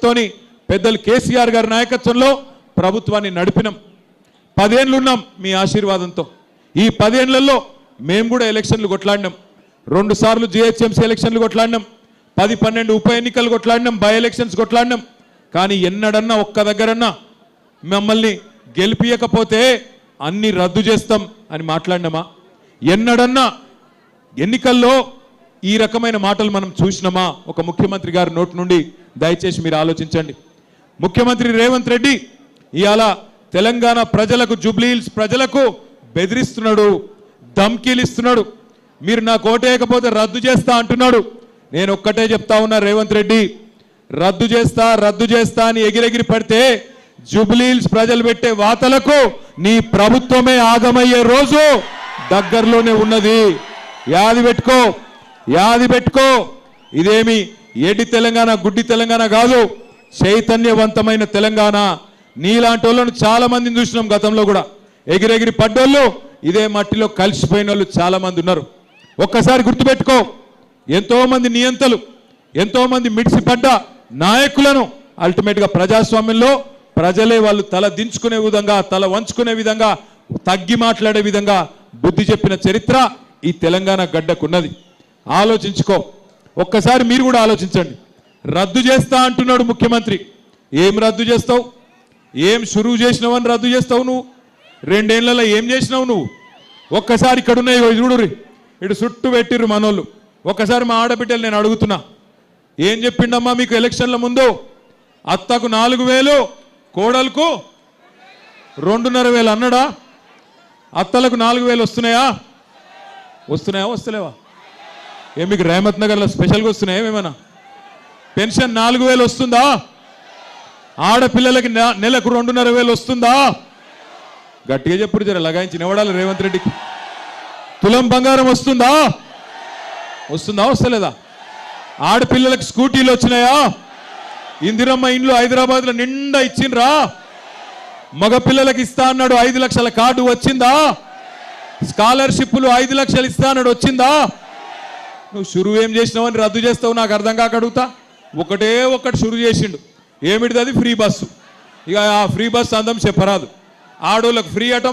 ఆలోచనతోని పెద్దలు కేసీఆర్ గారి నాయకత్వంలో ప్రభుత్వాన్ని నడిపినాం. 10 ఏళ్ళు ఉన్నాం మీ ఆశీర్వాదంతో. ఈ 10 ఏళ్లలో మేము కూడా ఎలక్షన్లు కొట్లాడినాం. 2 సార్లు జిహెచ్ఎంసీ ఎలక్షన్లు కొట్లాడినాం, 10-12 ఉప ఎన్నికలు కొట్లాడినాం, బై ఎలక్షన్స్ కొట్లాడినాం. కానీ ఎన్నడన్నా ఒక్క దగ్గరన్నా మమ్మల్ని గెలిపియకపోతే అన్ని రద్దు చేస్తాం అని మాట్లాడినామా? ఎన్నడన్నా ఎన్నికల్లో ఈ రకమైన మాటలు మనం చూసినామా ఒక ముఖ్యమంత్రి గారి నోటి నుండి? దయచేసి మీరు ఆలోచించండి. ముఖ్యమంత్రి రేవంత్ రెడ్డి ఇవాళ తెలంగాణ ప్రజలకు, జూబ్లీహిల్స్ ప్రజలకు బెదిరిస్తున్నాడు, ధమ్కీలు ఇస్తున్నాడు. మీరు నాకు ఓటేయకపోతే రద్దు చేస్తా అంటున్నాడు. నేను ఒక్కటే చెప్తా ఉన్నా, రేవంత్ రెడ్డి రద్దు చేస్తా అని ఎగిరెగిరి పడితే జూబ్లీహిల్స్ ప్రజలు పెట్టే వాతలకు నీ ప్రభుత్వమే ఆగమయ్యే రోజు దగ్గరలోనే ఉన్నది. యాది పెట్టుకో. ఇదేమి ఏడి తెలంగాణ, గుడ్డి తెలంగాణ కాదు, చైతన్యవంతమైన తెలంగాణ. నీలాంటి వాళ్ళను చాలా మందిని చూసినాం గతంలో కూడా. ఎగిరెగిరి పడ్డోళ్ళు, ఇదే మట్టిలో కలిసిపోయిన వాళ్ళు చాలా మంది ఉన్నారు. ఒక్కసారి గుర్తుపెట్టుకో, ఎంతో మంది నియంతలు, ఎంతో మంది మిడిసిపడ్డ నాయకులను అల్టిమేట్గా ప్రజాస్వామ్యంలో ప్రజలే వాళ్ళు తల దించుకునే విధంగా, తల వంచుకునే విధంగా, తగ్గి మాట్లాడే విధంగా బుద్ధి చెప్పిన చరిత్ర ఈ తెలంగాణ గడ్డకున్నది. ఆలోచించుకో. ఒక్కసారి మీరు కూడా ఆలోచించండి. రద్దు చేస్తా అంటున్నాడు ముఖ్యమంత్రి. ఏం రద్దు చేస్తావు? ఏం షురువు చేసినావు అని రద్దు చేస్తావు నువ్వు? 2 ఏళ్లలో ఏం చేసినావు నువ్వు? ఒక్కసారి ఇక్కడ ఉన్నాయి చూడుర్రి, ఇటు చుట్టూ పెట్టిర్రు మనోళ్ళు. ఒక్కసారి మా ఆడబిడ్డలు నేను అడుగుతున్నా, ఏం చెప్పిండమ్మా మీకు ఎలక్షన్ల ముందు? అత్తకు 4,000, కోడలకు 2,500 అన్నాడా? అత్తలకు 4,000 వస్తున్నాయా? వస్తలేవా? ఏం మీకు రేమత్ నగర్లో స్పెషల్గా వస్తున్నాయా? ఏమేమన్నా పెన్షన్ 4,000 వస్తుందా? ఆడపిల్లలకి నెలకు 2,500 వస్తుందా? గట్టిగా చెప్పుడు, జర లగాయించి నివడాలి రేవంత్ రెడ్డికి. తులం బంగారం వస్తుందా? వస్తలేదా? ఆడపిల్లలకు స్కూటీలు వచ్చినాయా? ఇందిరమ్మ ఇండ్లు హైదరాబాద్లో నిండా ఇచ్చిండ్రా? మగపిల్లలకు ఇస్తా అన్నాడు 5 లక్షల కార్డు వచ్చిందా? స్కాలర్షిప్లు 5 లక్షలు ఇస్తా అన్నాడు, వచ్చిందా? నువ్వు షురువు ఏం చేసినావని రద్దు చేస్తావు నాకు అర్థం కాక అడుగుతా. ఒకటి షురువు చేసిండు. ఏమిటిది? అది ఫ్రీ బస్సు. ఇక ఆ ఫ్రీ బస్సు అందం చెప్పరాదు. ఆడోళ్ళకు ఫ్రీ అటం